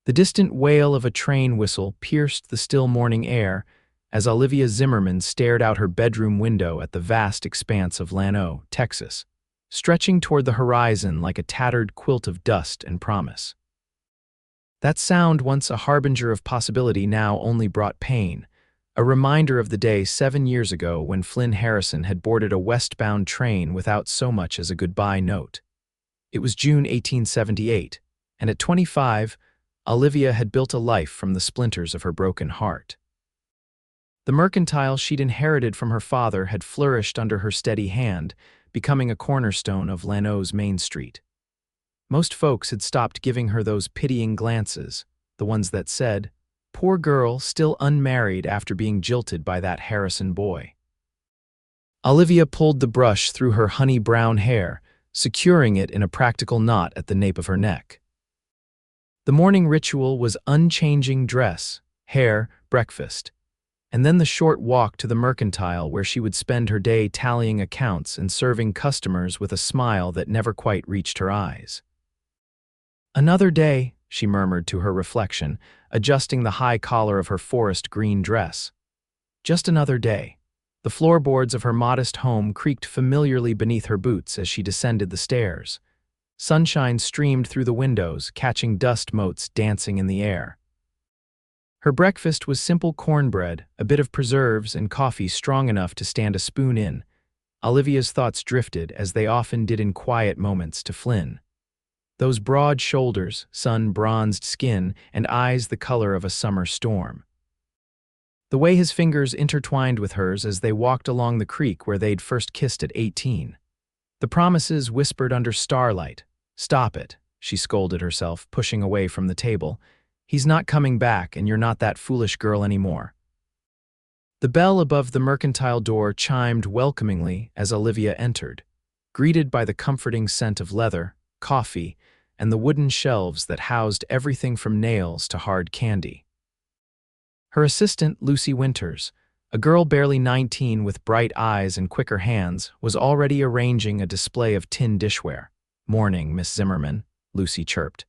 The distant wail of a train whistle pierced the still morning air as Olivia Zimmerman stared out her bedroom window at the vast expanse of Llano, Texas, stretching toward the horizon like a tattered quilt of dust and promise. That sound, once a harbinger of possibility, now only brought pain, a reminder of the day 7 years ago when Flynn Harrison had boarded a westbound train without so much as a goodbye note. It was June 1878, and at 25, Olivia had built a life from the splinters of her broken heart. The mercantile she'd inherited from her father had flourished under her steady hand, becoming a cornerstone of Llano's Main Street. Most folks had stopped giving her those pitying glances, the ones that said, "Poor girl, still unmarried after being jilted by that Harrison boy." Olivia pulled the brush through her honey-brown hair, securing it in a practical knot at the nape of her neck. The morning ritual was unchanging dress, hair, breakfast, and then the short walk to the mercantile where she would spend her day tallying accounts and serving customers with a smile that never quite reached her eyes. "Another day," she murmured to her reflection, adjusting the high collar of her forest green dress. "Just another day." The floorboards of her modest home creaked familiarly beneath her boots as she descended the stairs. Sunshine streamed through the windows, catching dust motes dancing in the air. Her breakfast was simple cornbread, a bit of preserves, and coffee strong enough to stand a spoon in. Olivia's thoughts drifted, as they often did in quiet moments, to Flynn. Those broad shoulders, sun-bronzed skin, and eyes the color of a summer storm. The way his fingers intertwined with hers as they walked along the creek where they'd first kissed at 18. The promises whispered under starlight. "Stop it," she scolded herself, pushing away from the table. "He's not coming back, and you're not that foolish girl anymore." The bell above the mercantile door chimed welcomingly as Olivia entered, greeted by the comforting scent of leather, coffee, and the wooden shelves that housed everything from nails to hard candy. Her assistant, Lucy Winters, a girl barely 19 with bright eyes and quicker hands, was already arranging a display of tin dishware. "Morning, Miss Zimmerman," Lucy chirped.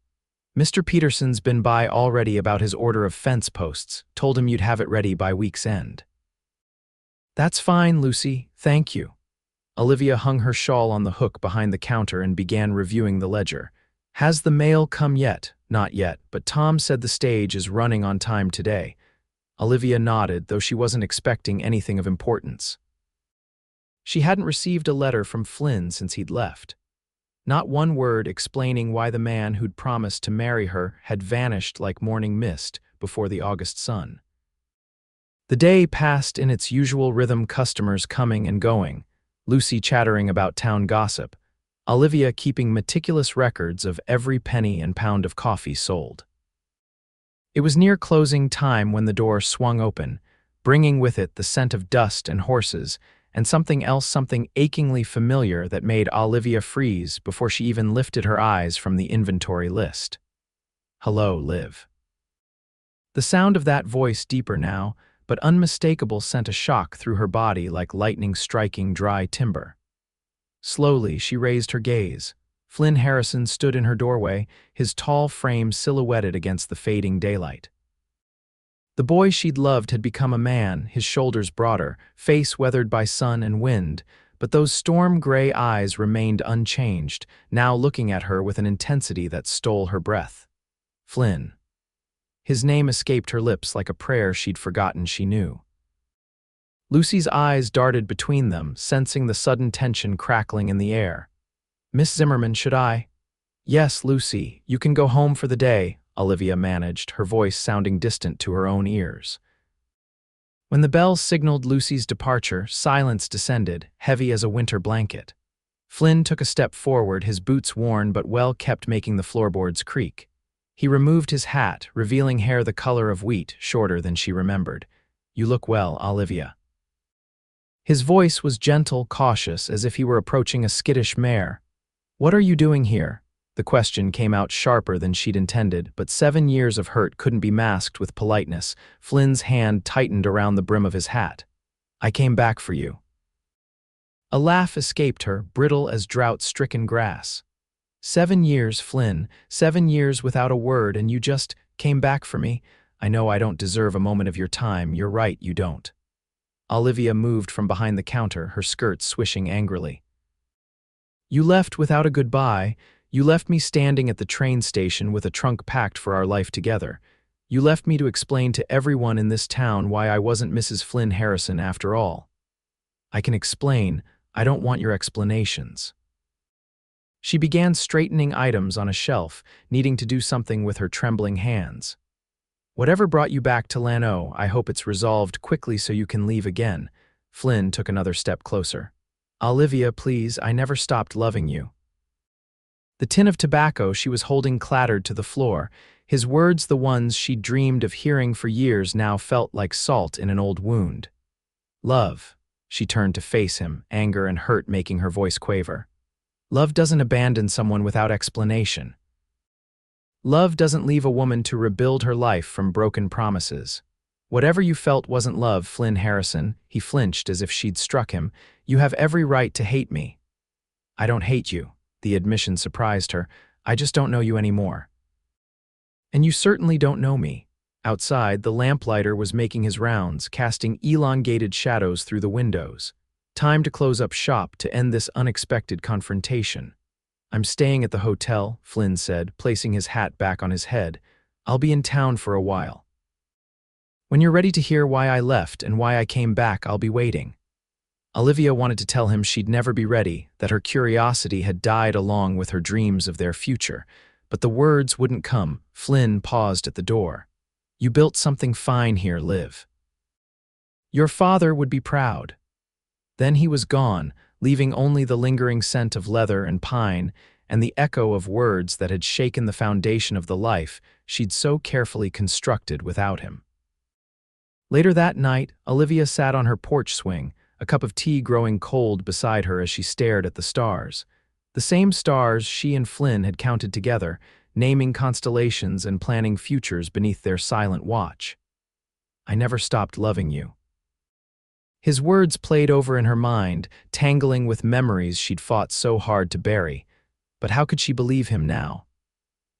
"Mr. Peterson's been by already about his order of fence posts. Told him you'd have it ready by week's end." "That's fine, Lucy, thank you." Olivia hung her shawl on the hook behind the counter and began reviewing the ledger. "Has the mail come yet?" "Not yet, but Tom said the stage is running on time today." Olivia nodded, though she wasn't expecting anything of importance. She hadn't received a letter from Flynn since he'd left. Not one word explaining why the man who'd promised to marry her had vanished like morning mist before the August sun. The day passed in its usual rhythm, customers coming and going, Lucy chattering about town gossip, Olivia keeping meticulous records of every penny and pound of coffee sold. It was near closing time when the door swung open, bringing with it the scent of dust and horses, and something else, something achingly familiar that made Olivia freeze before she even lifted her eyes from the inventory list. "Hello, Liv." The sound of that voice, deeper now, but unmistakable, sent a shock through her body like lightning striking dry timber. Slowly, she raised her gaze. Flynn Harrison stood in her doorway, his tall frame silhouetted against the fading daylight. The boy she'd loved had become a man, his shoulders broader, face weathered by sun and wind, but those storm-gray eyes remained unchanged, now looking at her with an intensity that stole her breath. Flynn. His name escaped her lips like a prayer she'd forgotten she knew. Lucy's eyes darted between them, sensing the sudden tension crackling in the air. "Miss Zimmerman, should I?" "Yes, Lucy, you can go home for the day," Olivia managed, her voice sounding distant to her own ears. When the bell signaled Lucy's departure, silence descended, heavy as a winter blanket. Flynn took a step forward, his boots worn but well kept, making the floorboards creak. He removed his hat, revealing hair the color of wheat, shorter than she remembered. "You look well, Olivia." His voice was gentle, cautious, as if he were approaching a skittish mare. "What are you doing here?" The question came out sharper than she'd intended, but 7 years of hurt couldn't be masked with politeness. Flynn's hand tightened around the brim of his hat. "I came back for you." A laugh escaped her, brittle as drought-stricken grass. 7 years, Flynn, 7 years without a word, and you just Came back for me. I know I don't deserve a moment of your time. You're right, you don't. Olivia moved from behind the counter, her skirt swishing angrily. You left without a goodbye. You left me standing at the train station with a trunk packed for our life together. You left me to explain to everyone in this town why I wasn't Mrs. Flynn Harrison after all. I can explain. I don't want your explanations. She began straightening items on a shelf, needing to do something with her trembling hands. Whatever brought you back to Llano, I hope it's resolved quickly so you can leave again. Flynn took another step closer. Olivia, please, I never stopped loving you. The tin of tobacco she was holding clattered to the floor. His words, the ones she'd dreamed of hearing for years, now felt like salt in an old wound. Love. She turned to face him, anger and hurt making her voice quaver. Love doesn't abandon someone without explanation. Love doesn't leave a woman to rebuild her life from broken promises. Whatever you felt wasn't love, Flynn Harrison. He flinched as if she'd struck him. You have every right to hate me. I don't hate you. The admission surprised her. I just don't know you anymore. And you certainly don't know me. Outside, the lamplighter was making his rounds, casting elongated shadows through the windows. Time to close up shop to end this unexpected confrontation. I'm staying at the hotel, Flynn said, placing his hat back on his head. I'll be in town for a while. When you're ready to hear why I left and why I came back, I'll be waiting. Olivia wanted to tell him she'd never be ready, that her curiosity had died along with her dreams of their future. But the words wouldn't come. Flynn paused at the door. You built something fine here, Liv. Your father would be proud. Then he was gone, leaving only the lingering scent of leather and pine and the echo of words that had shaken the foundation of the life she'd so carefully constructed without him. Later that night, Olivia sat on her porch swing, a cup of tea growing cold beside her as she stared at the stars. The same stars she and Flynn had counted together, naming constellations and planning futures beneath their silent watch. I never stopped loving you. His words played over in her mind, tangling with memories she'd fought so hard to bury. But how could she believe him now?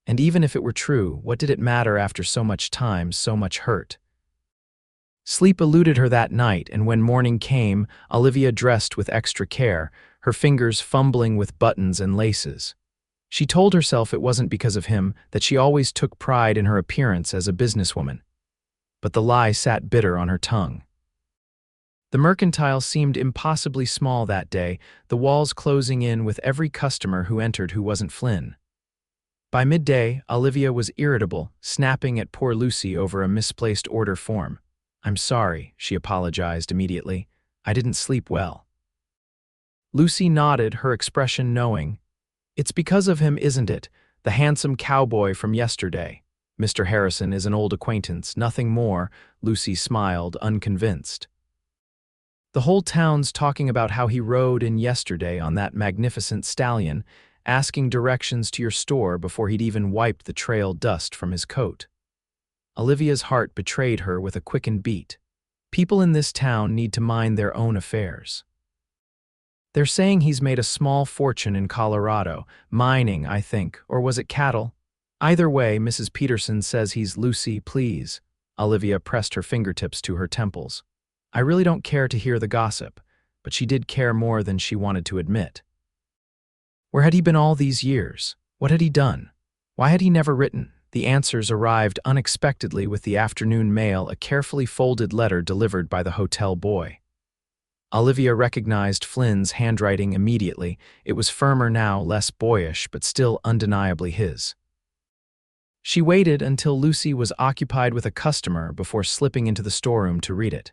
And even if it were true, what did it matter after so much time, so much hurt? Sleep eluded her that night, and when morning came, Olivia dressed with extra care, her fingers fumbling with buttons and laces. She told herself it wasn't because of him, that she always took pride in her appearance as a businesswoman. But the lie sat bitter on her tongue. The mercantile seemed impossibly small that day, the walls closing in with every customer who entered who wasn't Flynn. By midday, Olivia was irritable, snapping at poor Lucy over a misplaced order form. I'm sorry, she apologized immediately. I didn't sleep well. Lucy nodded, her expression knowing. It's because of him, isn't it? The handsome cowboy from yesterday. Mr. Harrison is an old acquaintance, nothing more, Lucy smiled, unconvinced. The whole town's talking about how he rode in yesterday on that magnificent stallion, asking directions to your store before he'd even wiped the trail dust from his coat. Olivia's heart betrayed her with a quickened beat. People in this town need to mind their own affairs. They're saying he's made a small fortune in Colorado, mining, I think, or was it cattle? Either way, Mrs. Peterson says he's Lucy, please. Olivia pressed her fingertips to her temples. I really don't care to hear the gossip, but she did care more than she wanted to admit. Where had he been all these years? What had he done? Why had he never written? The answers arrived unexpectedly with the afternoon mail, a carefully folded letter delivered by the hotel boy. Olivia recognized Flynn's handwriting immediately. It was firmer now, less boyish, but still undeniably his. She waited until Lucy was occupied with a customer before slipping into the storeroom to read it.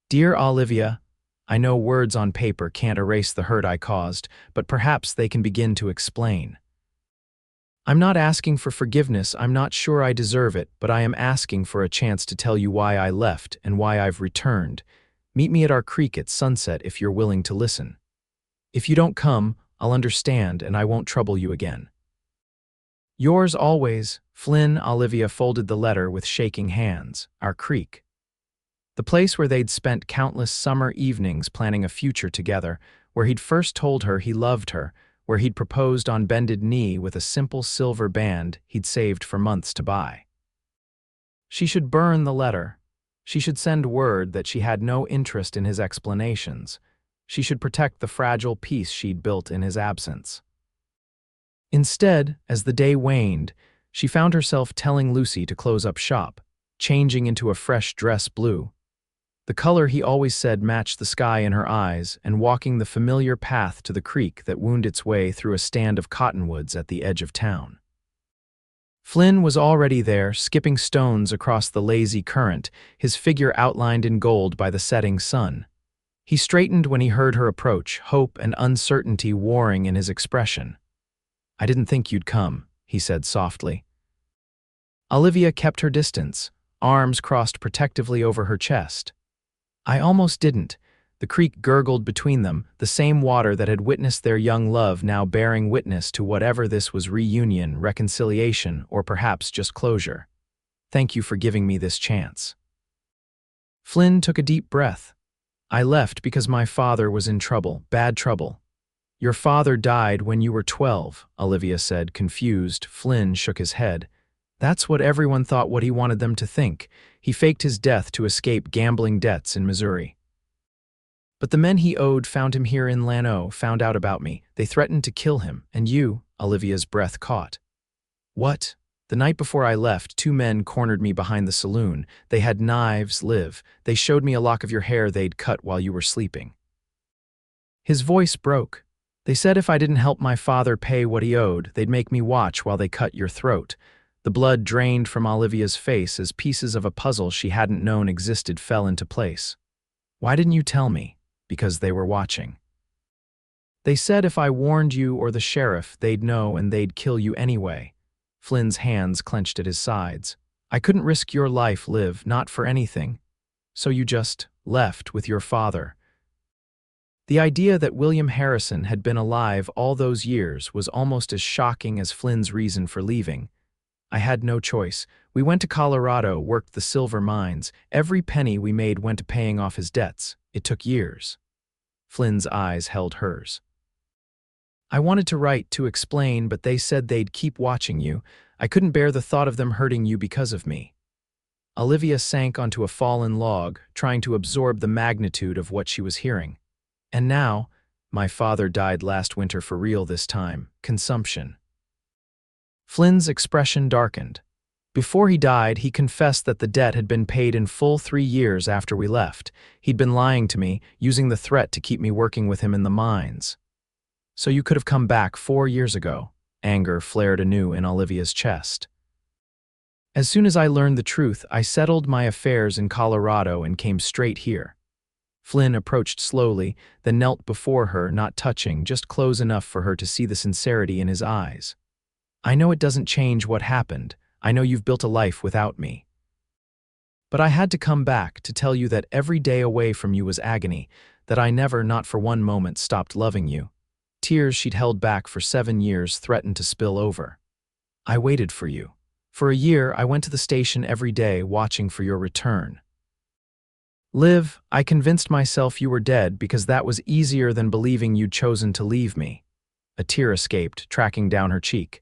Dear Olivia, I know words on paper can't erase the hurt I caused, but perhaps they can begin to explain. I'm not asking for forgiveness, I'm not sure I deserve it, but I am asking for a chance to tell you why I left and why I've returned. Meet me at our creek at sunset if you're willing to listen. If you don't come, I'll understand and I won't trouble you again. Yours always, Flynn. Olivia folded the letter with shaking hands. Our creek. The place where they'd spent countless summer evenings planning a future together, where he'd first told her he loved her, where he'd proposed on bended knee with a simple silver band he'd saved for months to buy. She should burn the letter. She should send word that she had no interest in his explanations. She should protect the fragile peace she'd built in his absence. Instead, as the day waned, she found herself telling Lucy to close up shop, changing into a fresh dress blue. The color he always said matched the sky in her eyes, and walking the familiar path to the creek that wound its way through a stand of cottonwoods at the edge of town. Flynn was already there, skipping stones across the lazy current, his figure outlined in gold by the setting sun. He straightened when he heard her approach, hope and uncertainty warring in his expression. "I didn't think you'd come," he said softly. Olivia kept her distance, arms crossed protectively over her chest. "I almost didn't." The creek gurgled between them, the same water that had witnessed their young love now bearing witness to whatever this was: reunion, reconciliation, or perhaps just closure. "Thank you for giving me this chance." Flynn took a deep breath. "I left because my father was in trouble, bad trouble." "Your father died when you were 12, Olivia said, confused. Flynn shook his head. "That's what everyone thought, what he wanted them to think. He faked his death to escape gambling debts in Missouri. But the men he owed found him here in Llano, found out about me. They threatened to kill him, and you," Olivia's breath caught. "What?" "The night before I left, 2 men cornered me behind the saloon. They had knives, Liv. They showed me a lock of your hair they'd cut while you were sleeping." His voice broke. "They said if I didn't help my father pay what he owed, they'd make me watch while they cut your throat." The blood drained from Olivia's face as pieces of a puzzle she hadn't known existed fell into place. "Why didn't you tell me?" "Because they were watching. They said if I warned you or the sheriff, they'd know and they'd kill you anyway." Flynn's hands clenched at his sides. "I couldn't risk your life, Liv, not for anything. So you just left with your father." The idea that William Harrison had been alive all those years was almost as shocking as Flynn's reason for leaving. "I had no choice. We went to Colorado, worked the silver mines. Every penny we made went to paying off his debts. It took years." Flynn's eyes held hers. "I wanted to write, to explain, but they said they'd keep watching you. I couldn't bear the thought of them hurting you because of me." Olivia sank onto a fallen log, trying to absorb the magnitude of what she was hearing. "And now, my father died last winter for real this time. Consumption." Flynn's expression darkened. "Before he died, he confessed that the debt had been paid in full 3 years after we left. He'd been lying to me, using the threat to keep me working with him in the mines." "So you could have come back 4 years ago." Anger flared anew in Olivia's chest. "As soon as I learned the truth, I settled my affairs in Colorado and came straight here." Flynn approached slowly, then knelt before her, not touching, just close enough for her to see the sincerity in his eyes. "I know it doesn't change what happened. I know you've built a life without me. But I had to come back to tell you that every day away from you was agony, that I never, not for one moment, stopped loving you." Tears she'd held back for 7 years threatened to spill over. "I waited for you. For a year, I went to the station every day, watching for your return. Liv, I convinced myself you were dead because that was easier than believing you'd chosen to leave me." A tear escaped, tracking down her cheek.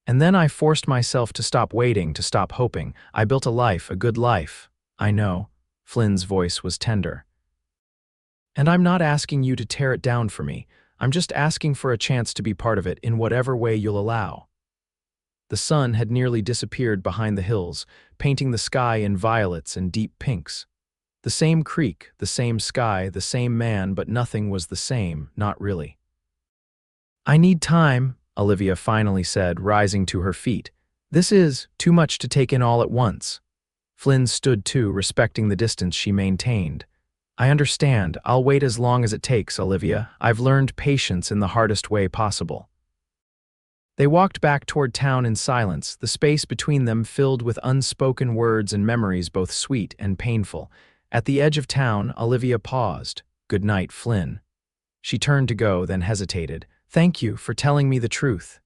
"And then I forced myself to stop waiting, to stop hoping. I built a life, a good life." "I know." Flynn's voice was tender. "And I'm not asking you to tear it down for me. I'm just asking for a chance to be part of it in whatever way you'll allow." The sun had nearly disappeared behind the hills, painting the sky in violets and deep pinks. The same creek, the same sky, the same man, but nothing was the same, not really. "I need time," Olivia finally said, rising to her feet. "This is too much to take in all at once." Flynn stood too, respecting the distance she maintained. "I understand. I'll wait as long as it takes, Olivia. I've learned patience in the hardest way possible." They walked back toward town in silence, the space between them filled with unspoken words and memories both sweet and painful. At the edge of town, Olivia paused. "Good night, Flynn." She turned to go, then hesitated. "Thank you for telling me the truth."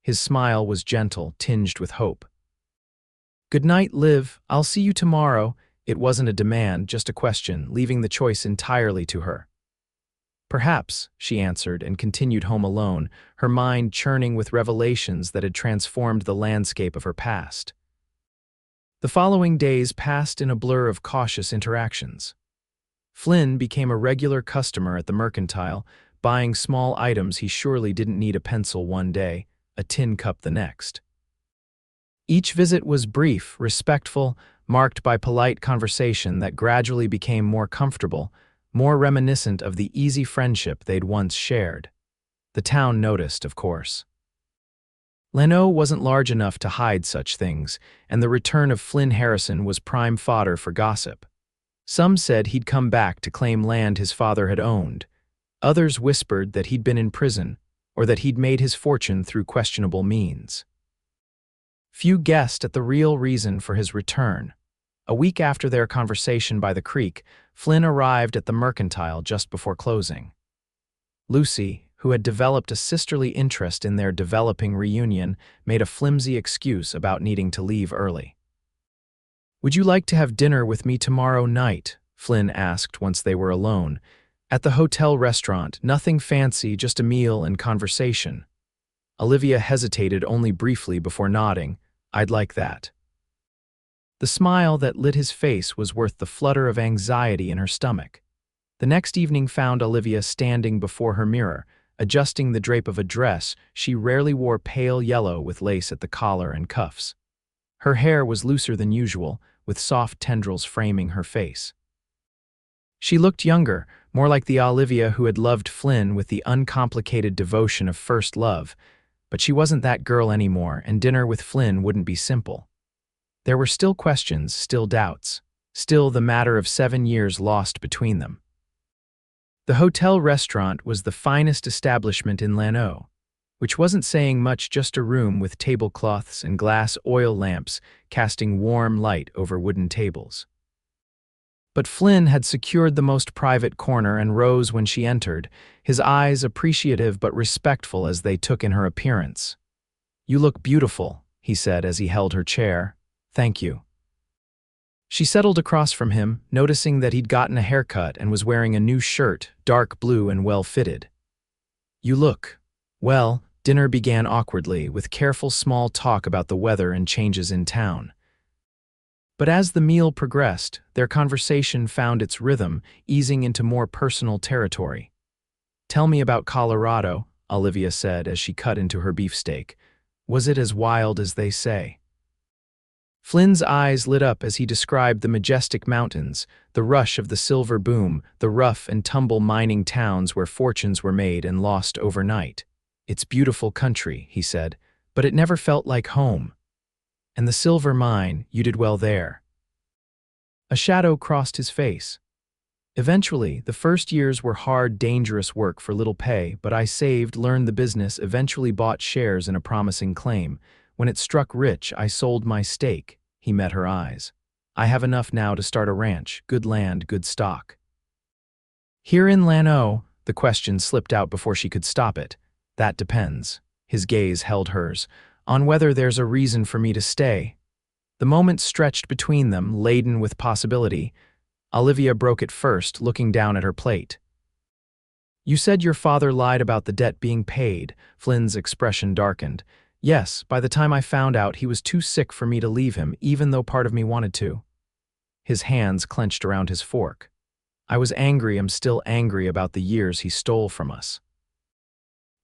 His smile was gentle, tinged with hope. "Good night, Liv. I'll see you tomorrow." It wasn't a demand, just a question, leaving the choice entirely to her. "Perhaps," she answered and continued home alone, her mind churning with revelations that had transformed the landscape of her past. The following days passed in a blur of cautious interactions. Flynn became a regular customer at the mercantile, buying small items he surely didn't need: a pencil one day, a tin cup the next. Each visit was brief, respectful, marked by polite conversation that gradually became more comfortable, more reminiscent of the easy friendship they'd once shared. The town noticed, of course. Llano wasn't large enough to hide such things, and the return of Flynn Harrison was prime fodder for gossip. Some said he'd come back to claim land his father had owned. Others whispered that he'd been in prison, or that he'd made his fortune through questionable means. Few guessed at the real reason for his return. A week after their conversation by the creek, Flynn arrived at the mercantile just before closing. Lucy, who had developed a sisterly interest in their developing reunion, made a flimsy excuse about needing to leave early. "Would you like to have dinner with me tomorrow night?" Flynn asked once they were alone. "At the hotel restaurant, nothing fancy, just a meal and conversation." Olivia hesitated only briefly before nodding. "I'd like that." The smile that lit his face was worth the flutter of anxiety in her stomach. The next evening found Olivia standing before her mirror, adjusting the drape of a dress she rarely wore, pale yellow with lace at the collar and cuffs. Her hair was looser than usual, with soft tendrils framing her face. She looked younger, more like the Olivia who had loved Flynn with the uncomplicated devotion of first love, but she wasn't that girl anymore, and dinner with Flynn wouldn't be simple. There were still questions, still doubts, still the matter of 7 years lost between them. The hotel restaurant was the finest establishment in Llano, which wasn't saying much, just a room with tablecloths and glass oil lamps casting warm light over wooden tables. But Flynn had secured the most private corner and rose when she entered, his eyes appreciative but respectful as they took in her appearance. "You look beautiful," he said as he held her chair. "Thank you." She settled across from him, noticing that he'd gotten a haircut and was wearing a new shirt, dark blue and well-fitted. "You look well." Dinner began awkwardly, with careful small talk about the weather and changes in town. But as the meal progressed, their conversation found its rhythm, easing into more personal territory. "Tell me about Colorado," Olivia said as she cut into her beefsteak. "Was it as wild as they say?" Flynn's eyes lit up as he described the majestic mountains, the rush of the silver boom, the rough and tumble mining towns where fortunes were made and lost overnight. "It's beautiful country," he said, "but it never felt like home. And the silver mine, you did well there." A shadow crossed his face. "Eventually, the first years were hard, dangerous work for little pay, but I saved, learned the business, eventually bought shares in a promising claim. When it struck rich, I sold my stake." He met her eyes. "I have enough now to start a ranch, good land, good stock." "Here in Llano?" The question slipped out before she could stop it. "That depends." His gaze held hers. "On whether there's a reason for me to stay." The moment stretched between them, laden with possibility. Olivia broke it first, looking down at her plate. "You said your father lied about the debt being paid." Flynn's expression darkened. "Yes, by the time I found out, he was too sick for me to leave him, even though part of me wanted to." His hands clenched around his fork. "I was angry, I'm still angry about the years he stole from us.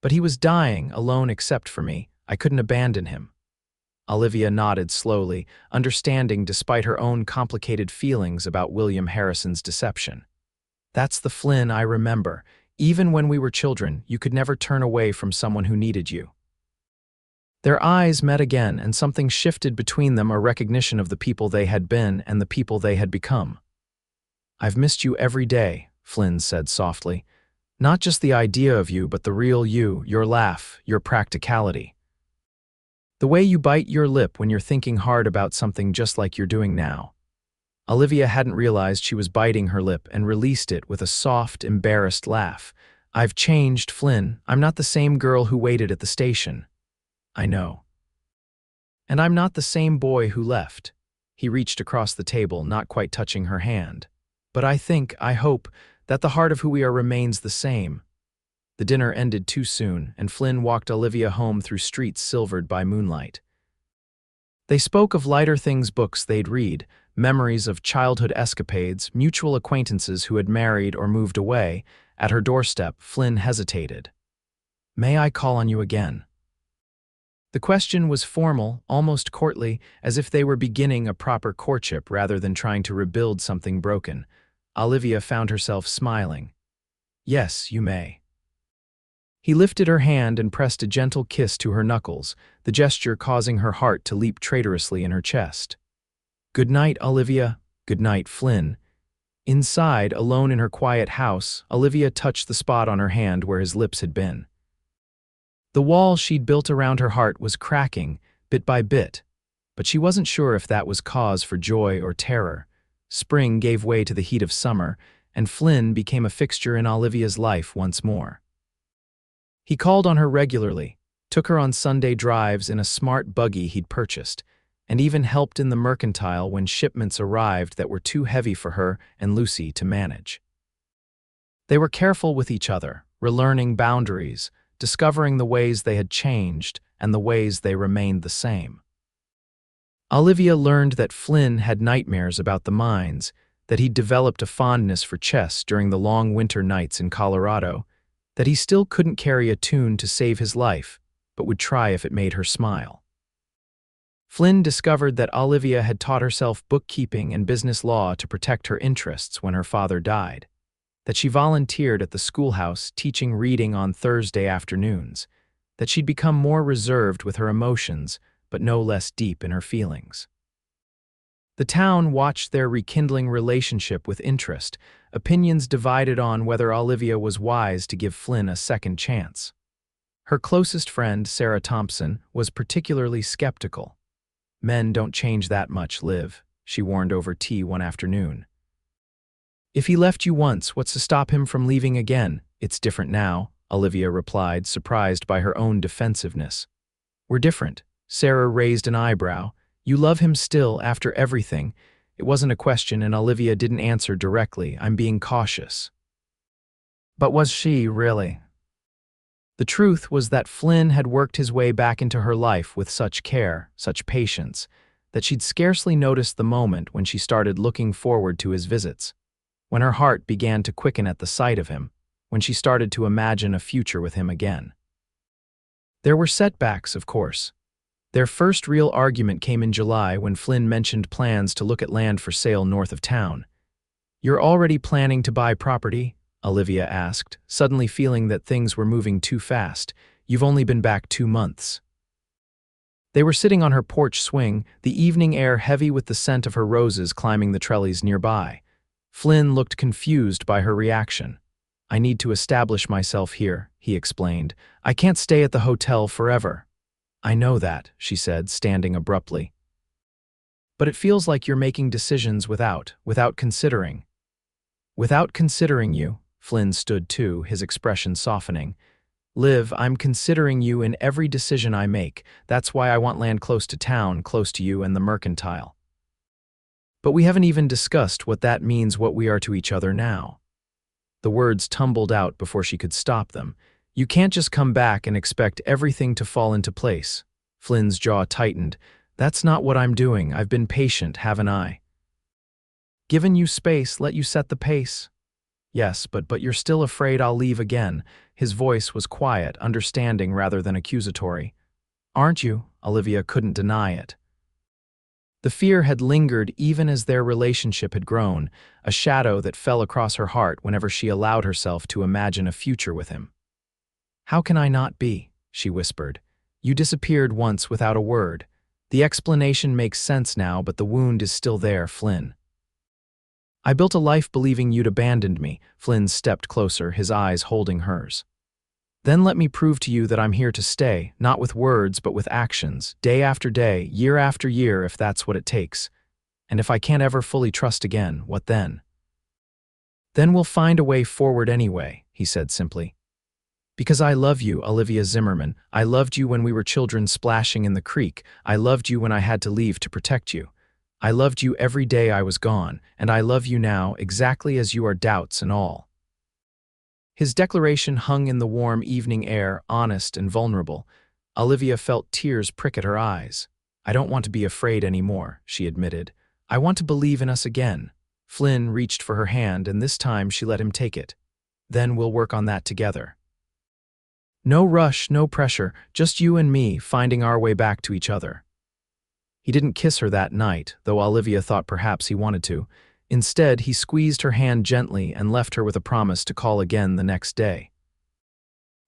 But he was dying, alone except for me. I couldn't abandon him." Olivia nodded slowly, understanding despite her own complicated feelings about William Harrison's deception. "That's the Flynn I remember. Even when we were children, you could never turn away from someone who needed you." Their eyes met again, and something shifted between them, a recognition of the people they had been and the people they had become. "I've missed you every day," Flynn said softly. "Not just the idea of you, but the real you, your laugh, your practicality. The way you bite your lip when you're thinking hard about something, just like you're doing now." Olivia hadn't realized she was biting her lip and released it with a soft, embarrassed laugh. "I've changed, Flynn. I'm not the same girl who waited at the station." "I know. And I'm not the same boy who left." He reached across the table, not quite touching her hand. "But I hope, that the heart of who we are remains the same." The dinner ended too soon, and Flynn walked Olivia home through streets silvered by moonlight. They spoke of lighter things, books they'd read, memories of childhood escapades, mutual acquaintances who had married or moved away. At her doorstep, Flynn hesitated. "May I call on you again?" The question was formal, almost courtly, as if they were beginning a proper courtship rather than trying to rebuild something broken. Olivia found herself smiling. "Yes, you may." He lifted her hand and pressed a gentle kiss to her knuckles, the gesture causing her heart to leap traitorously in her chest. "Good night, Olivia. Good night, Flynn." Inside, alone in her quiet house, Olivia touched the spot on her hand where his lips had been. The wall she'd built around her heart was cracking, bit by bit, but she wasn't sure if that was cause for joy or terror. Spring gave way to the heat of summer, and Flynn became a fixture in Olivia's life once more. He called on her regularly, took her on Sunday drives in a smart buggy he'd purchased, and even helped in the mercantile when shipments arrived that were too heavy for her and Lucy to manage. They were careful with each other, relearning boundaries, discovering the ways they had changed and the ways they remained the same. Olivia learned that Flynn had nightmares about the mines, that he'd developed a fondness for chess during the long winter nights in Colorado, that he still couldn't carry a tune to save his life, but would try if it made her smile. Flynn discovered that Olivia had taught herself bookkeeping and business law to protect her interests when her father died, that she volunteered at the schoolhouse teaching reading on Thursday afternoons, that she'd become more reserved with her emotions but no less deep in her feelings. The town watched their rekindling relationship with interest, opinions divided on whether Olivia was wise to give Flynn a second chance. Her closest friend, Sarah Thompson, was particularly skeptical. "Men don't change that much, Liv," she warned over tea one afternoon. "If he left you once, what's to stop him from leaving again? It's different now," Olivia replied, surprised by her own defensiveness. "We're different." Sarah raised an eyebrow. "You love him still, after everything." It wasn't a question, and Olivia didn't answer directly. "I'm being cautious." But was she, really? The truth was that Flynn had worked his way back into her life with such care, such patience, that she'd scarcely noticed the moment when she started looking forward to his visits, when her heart began to quicken at the sight of him, when she started to imagine a future with him again. There were setbacks, of course. Their first real argument came in July when Flynn mentioned plans to look at land for sale north of town. "You're already planning to buy property?" Olivia asked, suddenly feeling that things were moving too fast. "You've only been back 2 months." They were sitting on her porch swing, the evening air heavy with the scent of her roses climbing the trellis nearby. Flynn looked confused by her reaction. "I need to establish myself here," he explained. "I can't stay at the hotel forever." "I know that," she said, standing abruptly. "But it feels like you're making decisions without considering." "Without considering you," Flynn stood too, his expression softening. "Liv, I'm considering you in every decision I make. That's why I want land close to town, close to you and the mercantile." "But we haven't even discussed what that means, what we are to each other now." The words tumbled out before she could stop them. "You can't just come back and expect everything to fall into place." Flynn's jaw tightened. "That's not what I'm doing. I've been patient, haven't I? Given you space, let you set the pace." "Yes, but you're still afraid I'll leave again." His voice was quiet, understanding rather than accusatory. "Aren't you?" Olivia couldn't deny it. The fear had lingered even as their relationship had grown, a shadow that fell across her heart whenever she allowed herself to imagine a future with him. "How can I not be?" she whispered. "You disappeared once without a word. The explanation makes sense now, but the wound is still there, Flynn." "I built a life believing you'd abandoned me." Flynn stepped closer, his eyes holding hers. "Then let me prove to you that I'm here to stay, not with words but with actions, day after day, year after year, if that's what it takes. And if I can't ever fully trust again, what then?" "Then we'll find a way forward anyway," he said simply. "Because I love you, Olivia Zimmerman. I loved you when we were children splashing in the creek. I loved you when I had to leave to protect you. I loved you every day I was gone, and I love you now exactly as you are, doubts and all." His declaration hung in the warm evening air, honest and vulnerable. Olivia felt tears prick at her eyes. I don't want to be afraid anymore, she admitted. I want to believe in us again. Flynn reached for her hand, and this time she let him take it. Then we'll work on that together. No rush, no pressure, just you and me finding our way back to each other. He didn't kiss her that night, though Olivia thought perhaps he wanted to. Instead, he squeezed her hand gently and left her with a promise to call again the next day.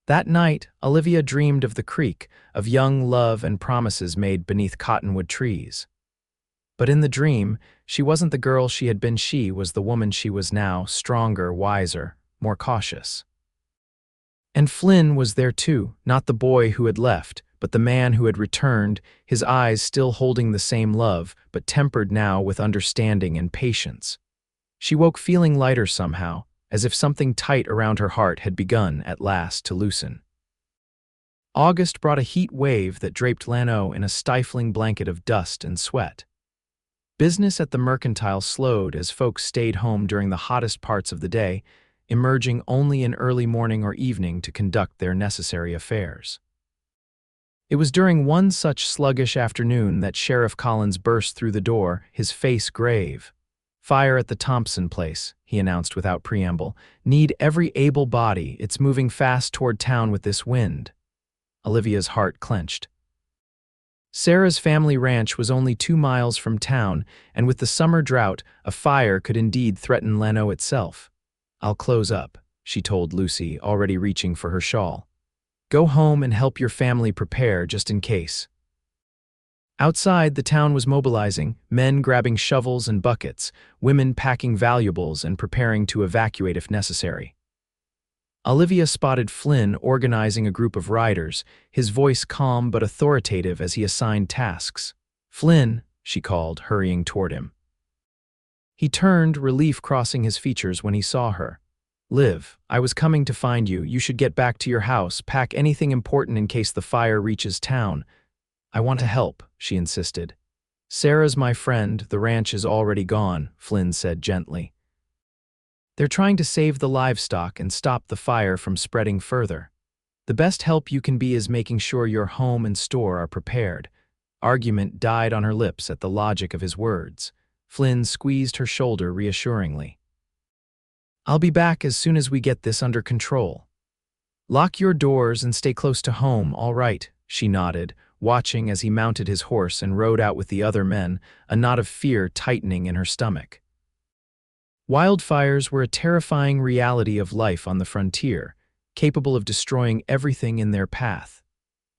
That night, Olivia dreamed of the creek, of young love and promises made beneath cottonwood trees. But in the dream, she wasn't the girl she had been. She was the woman she was now, stronger, wiser, more cautious. And Flynn was there too, not the boy who had left, but the man who had returned, his eyes still holding the same love, but tempered now with understanding and patience. She woke feeling lighter somehow, as if something tight around her heart had begun at last to loosen. August brought a heat wave that draped Llano in a stifling blanket of dust and sweat. Business at the mercantile slowed as folks stayed home during the hottest parts of the day, emerging only in early morning or evening to conduct their necessary affairs. It was during one such sluggish afternoon that Sheriff Collins burst through the door, his face grave. "Fire at the Thompson place," he announced without preamble. "Need every able body. It's moving fast toward town with this wind." Olivia's heart clenched. Sarah's family ranch was only 2 miles from town, and with the summer drought, a fire could indeed threaten Llano itself. "I'll close up," she told Lucy, already reaching for her shawl. "Go home and help your family prepare just in case." Outside, the town was mobilizing, men grabbing shovels and buckets, women packing valuables and preparing to evacuate if necessary. Olivia spotted Flynn organizing a group of riders, his voice calm but authoritative as he assigned tasks. "Flynn," she called, hurrying toward him. He turned, relief crossing his features when he saw her. "Liv, I was coming to find you. You should get back to your house, pack anything important in case the fire reaches town." "I want to help," she insisted. "Sarah's my friend, the ranch is already gone," Flynn said gently. "They're trying to save the livestock and stop the fire from spreading further. The best help you can be is making sure your home and store are prepared." Argument died on her lips at the logic of his words. Flynn squeezed her shoulder reassuringly. "I'll be back as soon as we get this under control. Lock your doors and stay close to home, all right?" she nodded, watching as he mounted his horse and rode out with the other men, a knot of fear tightening in her stomach. Wildfires were a terrifying reality of life on the frontier, capable of destroying everything in their path.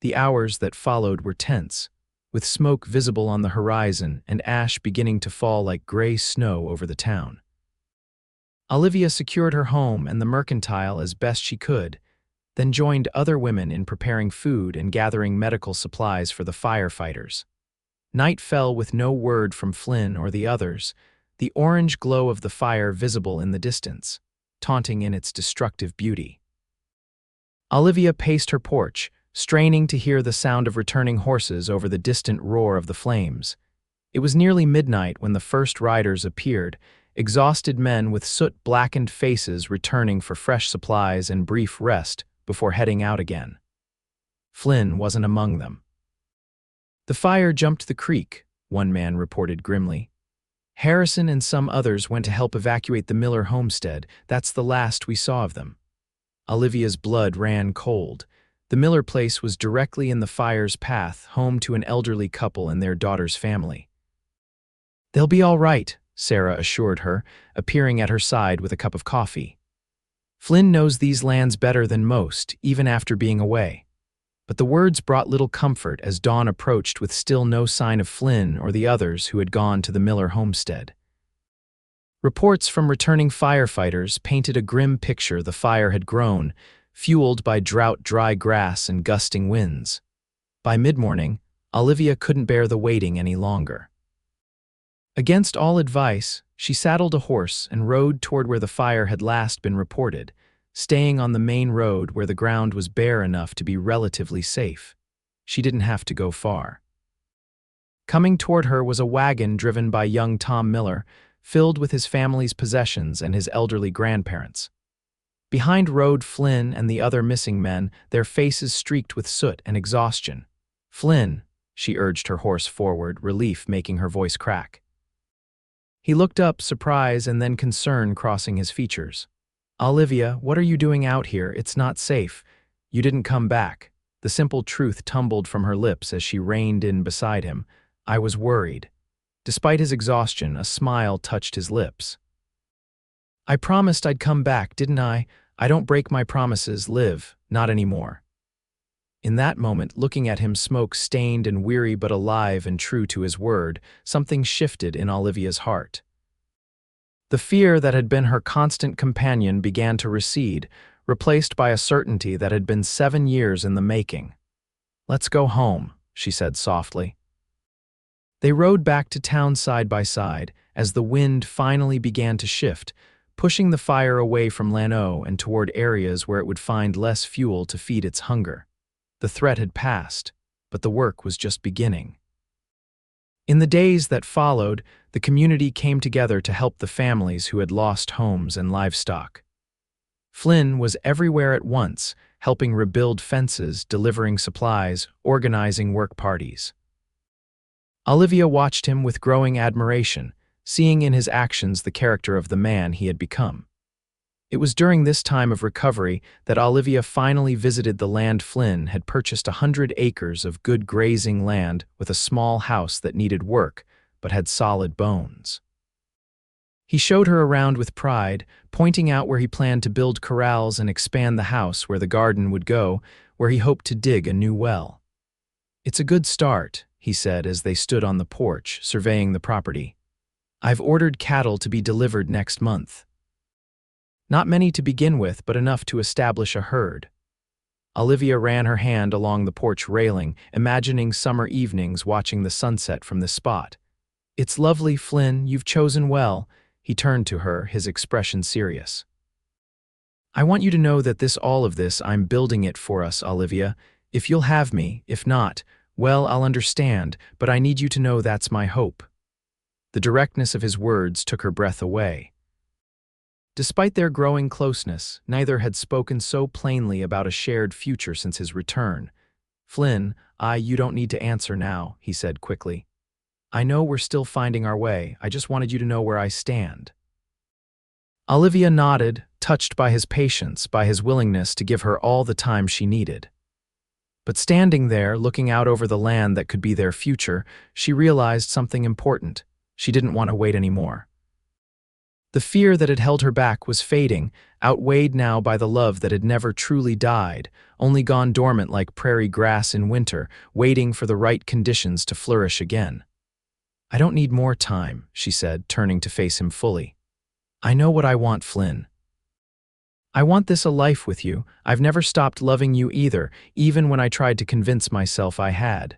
The hours that followed were tense, with smoke visible on the horizon and ash beginning to fall like gray snow over the town. Olivia secured her home and the mercantile as best she could, then joined other women in preparing food and gathering medical supplies for the firefighters. Night fell with no word from Flynn or the others, the orange glow of the fire visible in the distance, taunting in its destructive beauty. Olivia paced her porch, straining to hear the sound of returning horses over the distant roar of the flames. It was nearly midnight when the first riders appeared, exhausted men with soot-blackened faces returning for fresh supplies and brief rest before heading out again. Flynn wasn't among them. "The fire jumped the creek," one man reported grimly. "Harrison and some others went to help evacuate the Miller homestead. That's the last we saw of them." Olivia's blood ran cold. The Miller place was directly in the fire's path, home to an elderly couple and their daughter's family. "They'll be all right," Sarah assured her, appearing at her side with a cup of coffee. "Flynn knows these lands better than most, even after being away." But the words brought little comfort as dawn approached with still no sign of Flynn or the others who had gone to the Miller homestead. Reports from returning firefighters painted a grim picture. The fire had grown, fueled by drought-dry grass and gusting winds. By mid-morning, Olivia couldn't bear the waiting any longer. Against all advice, she saddled a horse and rode toward where the fire had last been reported, staying on the main road where the ground was bare enough to be relatively safe. She didn't have to go far. Coming toward her was a wagon driven by young Tom Miller, filled with his family's possessions and his elderly grandparents. Behind rode Flynn and the other missing men, their faces streaked with soot and exhaustion. "Flynn," she urged her horse forward, relief making her voice crack. He looked up, surprise and then concern crossing his features. Olivia, what are you doing out here? It's not safe. You didn't come back. The simple truth tumbled from her lips as she reined in beside him. I was worried. Despite his exhaustion, a smile touched his lips. I promised I'd come back, didn't I? I don't break my promises, Liv, not anymore. In that moment, looking at him, smoke-stained and weary but alive and true to his word, something shifted in Olivia's heart. The fear that had been her constant companion began to recede, replaced by a certainty that had been 7 years in the making. Let's go home, she said softly. They rode back to town side by side as the wind finally began to shift, pushing the fire away from Llano and toward areas where it would find less fuel to feed its hunger. The threat had passed, but the work was just beginning. In the days that followed, the community came together to help the families who had lost homes and livestock. Flynn was everywhere at once, helping rebuild fences, delivering supplies, organizing work parties. Olivia watched him with growing admiration, seeing in his actions the character of the man he had become. It was during this time of recovery that Olivia finally visited the land Flynn had purchased 100 acres of good grazing land with a small house that needed work but had solid bones. He showed her around with pride, pointing out where he planned to build corrals and expand the house where the garden would go, where he hoped to dig a new well. It's a good start, he said as they stood on the porch, surveying the property. I've ordered cattle to be delivered next month. Not many to begin with, but enough to establish a herd. Olivia ran her hand along the porch railing, imagining summer evenings watching the sunset from this spot. It's lovely, Flynn, you've chosen well. He turned to her, his expression serious. I want you to know that all of this, I'm building it for us, Olivia. If you'll have me, if not, well, I'll understand, but I need you to know that's my hope. The directness of his words took her breath away. Despite their growing closeness, neither had spoken so plainly about a shared future since his return. Flynn, you don't need to answer now, he said quickly. I know we're still finding our way. I just wanted you to know where I stand. Olivia nodded, touched by his patience, by his willingness to give her all the time she needed. But standing there, looking out over the land that could be their future, she realized something important. She didn't want to wait anymore. The fear that had held her back was fading, outweighed now by the love that had never truly died, only gone dormant like prairie grass in winter, waiting for the right conditions to flourish again. I don't need more time, she said, turning to face him fully. I know what I want, Flynn. I want this a life with you. I've never stopped loving you either, even when I tried to convince myself I had.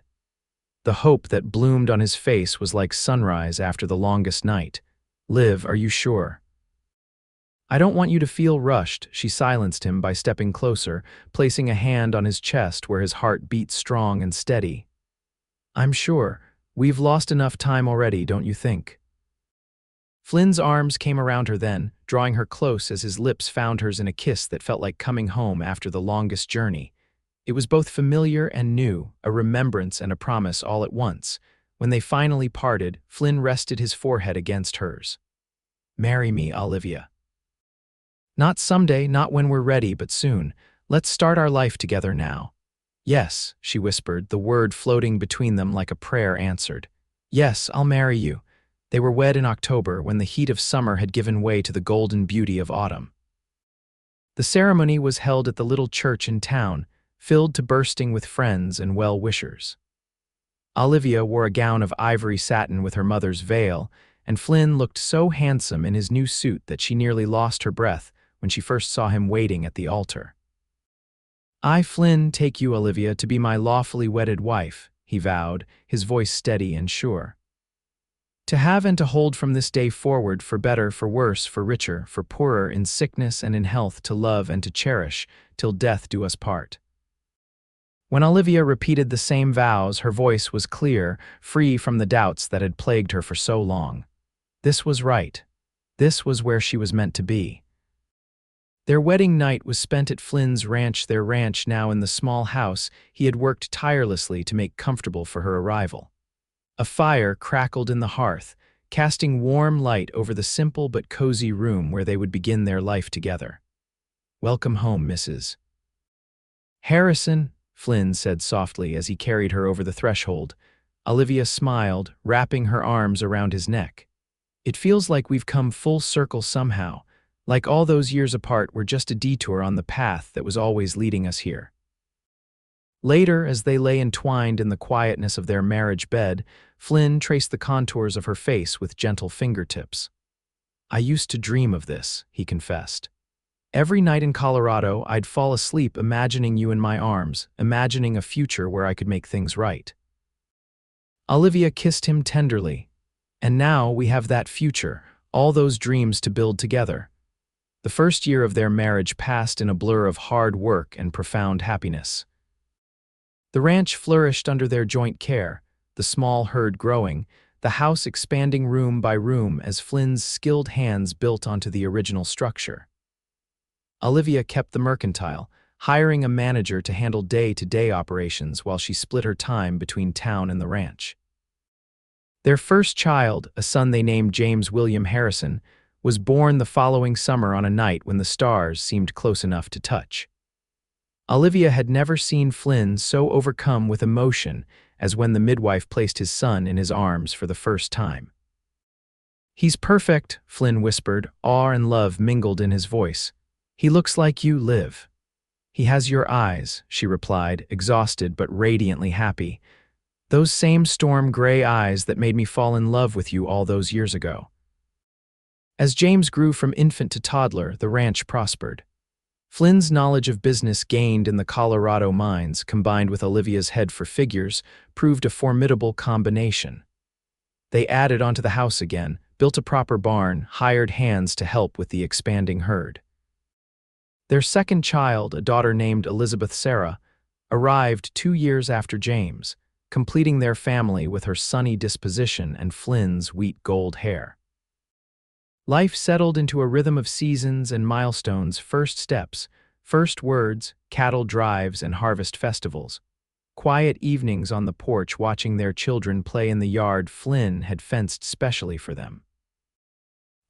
The hope that bloomed on his face was like sunrise after the longest night. Liv, are you sure? I don't want you to feel rushed, she silenced him by stepping closer, placing a hand on his chest where his heart beat strong and steady. I'm sure. We've lost enough time already, don't you think? Flynn's arms came around her then, drawing her close as his lips found hers in a kiss that felt like coming home after the longest journey. It was both familiar and new, a remembrance and a promise all at once. When they finally parted, Flynn rested his forehead against hers. Marry me, Olivia. Not someday, not when we're ready, but soon. Let's start our life together now. Yes, she whispered, the word floating between them like a prayer answered. Yes, I'll marry you. They were wed in October when the heat of summer had given way to the golden beauty of autumn. The ceremony was held at the little church in town, filled to bursting with friends and well-wishers. Olivia wore a gown of ivory satin with her mother's veil, and Flynn looked so handsome in his new suit that she nearly lost her breath when she first saw him waiting at the altar. I, Flynn, take you, Olivia, to be my lawfully wedded wife, he vowed, his voice steady and sure. To have and to hold from this day forward, for better, for worse, for richer, for poorer, in sickness and in health, to love and to cherish, till death do us part. When Olivia repeated the same vows, her voice was clear, free from the doubts that had plagued her for so long. This was right. This was where she was meant to be. Their wedding night was spent at Flynn's ranch, their ranch now in the small house he had worked tirelessly to make comfortable for her arrival. A fire crackled in the hearth, casting warm light over the simple but cozy room where they would begin their life together. "Welcome home, Mrs. Harrison," Flynn said softly as he carried her over the threshold. Olivia smiled, wrapping her arms around his neck. "It feels like we've come full circle somehow, like all those years apart were just a detour on the path that was always leading us here." Later, as they lay entwined in the quietness of their marriage bed, Flynn traced the contours of her face with gentle fingertips. "I used to dream of this," he confessed. "Every night in Colorado, I'd fall asleep imagining you in my arms, imagining a future where I could make things right." Olivia kissed him tenderly. "And now we have that future, all those dreams to build together." The first year of their marriage passed in a blur of hard work and profound happiness. The ranch flourished under their joint care, the small herd growing, the house expanding room by room as Flynn's skilled hands built onto the original structure. Olivia kept the mercantile, hiring a manager to handle day-to-day operations while she split her time between town and the ranch. Their first child, a son they named James William Harrison, was born the following summer on a night when the stars seemed close enough to touch. Olivia had never seen Flynn so overcome with emotion as when the midwife placed his son in his arms for the first time. "He's perfect," Flynn whispered, awe and love mingled in his voice. "He looks like you, Liv." "He has your eyes," she replied, exhausted but radiantly happy. "Those same storm gray eyes that made me fall in love with you all those years ago." As James grew from infant to toddler, the ranch prospered. Flynn's knowledge of business gained in the Colorado mines, combined with Olivia's head for figures, proved a formidable combination. They added onto the house again, built a proper barn, hired hands to help with the expanding herd. Their second child, a daughter named Elizabeth Sarah, arrived 2 years after James, completing their family with her sunny disposition and Flynn's wheat-gold hair. Life settled into a rhythm of seasons and milestones, first steps, first words, cattle drives, and harvest festivals. Quiet evenings on the porch watching their children play in the yard Flynn had fenced specially for them.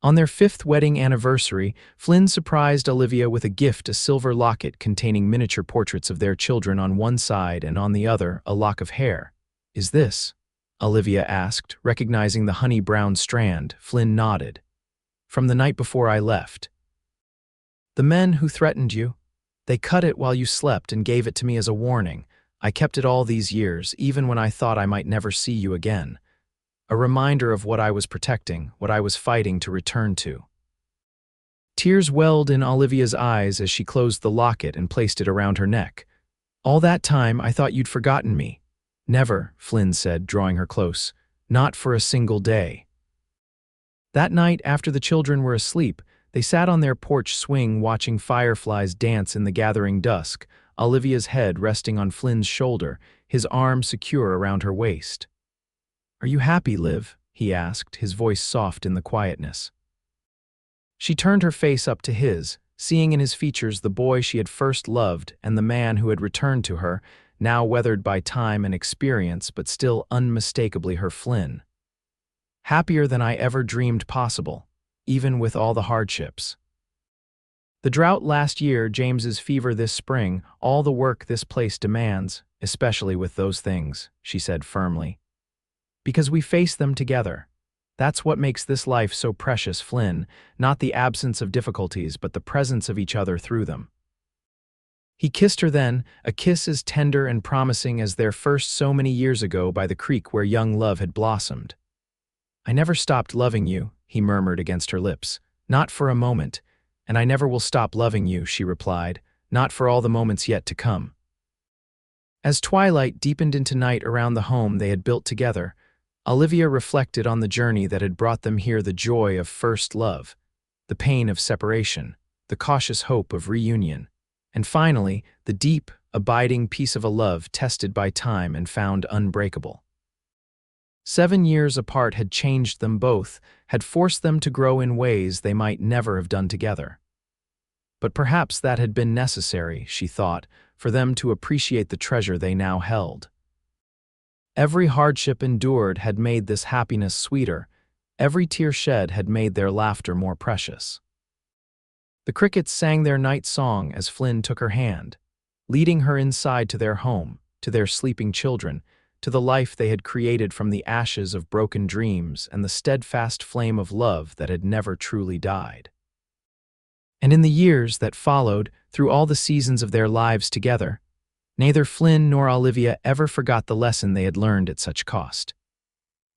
On their 5th wedding anniversary, Flynn surprised Olivia with a gift, a silver locket containing miniature portraits of their children on one side and on the other a lock of hair. "Is this?" Olivia asked, recognizing the honey-brown strand. Flynn nodded. "From the night before I left. The men who threatened you, they cut it while you slept and gave it to me as a warning. I kept it all these years, even when I thought I might never see you again. A reminder of what I was protecting, what I was fighting to return to." Tears welled in Olivia's eyes as she closed the locket and placed it around her neck. "All that time, I thought you'd forgotten me." "Never," Flynn said, drawing her close. "Not for a single day." That night, after the children were asleep, they sat on their porch swing watching fireflies dance in the gathering dusk, Olivia's head resting on Flynn's shoulder, his arm secure around her waist. "Are you happy, Liv?" he asked, his voice soft in the quietness. She turned her face up to his, seeing in his features the boy she had first loved and the man who had returned to her, now weathered by time and experience but still unmistakably her Flynn. "Happier than I ever dreamed possible, even with all the hardships. The drought last year, James's fever this spring, all the work this place demands, especially with those things," she said firmly. "Because we face them together. That's what makes this life so precious, Flynn, not the absence of difficulties but the presence of each other through them." He kissed her then, a kiss as tender and promising as their first so many years ago by the creek where young love had blossomed. "I never stopped loving you," he murmured against her lips. "Not for a moment. And I never will stop loving you," she replied, "not for all the moments yet to come." As twilight deepened into night around the home they had built together, Olivia reflected on the journey that had brought them here, the joy of first love, the pain of separation, the cautious hope of reunion, and finally, the deep, abiding peace of a love tested by time and found unbreakable. 7 years apart had changed them both, had forced them to grow in ways they might never have done together. But perhaps that had been necessary, she thought, for them to appreciate the treasure they now held. Every hardship endured had made this happiness sweeter. Every tear shed had made their laughter more precious. The crickets sang their night song as Flynn took her hand, leading her inside to their home, to their sleeping children, to the life they had created from the ashes of broken dreams and the steadfast flame of love that had never truly died. And in the years that followed, through all the seasons of their lives together, neither Flynn nor Olivia ever forgot the lesson they had learned at such cost.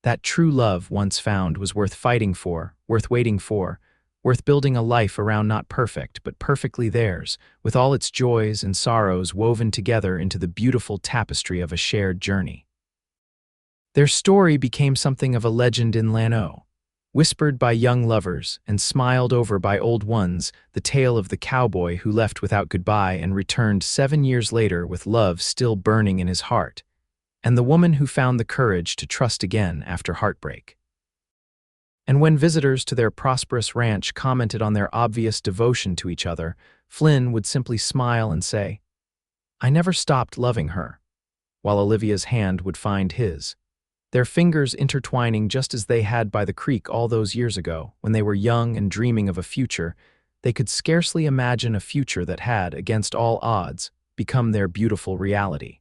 That true love, once found, was worth fighting for, worth waiting for, worth building a life around, not perfect, but perfectly theirs, with all its joys and sorrows woven together into the beautiful tapestry of a shared journey. Their story became something of a legend in Llano, whispered by young lovers and smiled over by old ones, the tale of the cowboy who left without goodbye and returned 7 years later with love still burning in his heart, and the woman who found the courage to trust again after heartbreak. And when visitors to their prosperous ranch commented on their obvious devotion to each other, Flynn would simply smile and say, "I never stopped loving her," while Olivia's hand would find his, their fingers intertwining just as they had by the creek all those years ago, when they were young and dreaming of a future. They could scarcely imagine a future that had, against all odds, become their beautiful reality.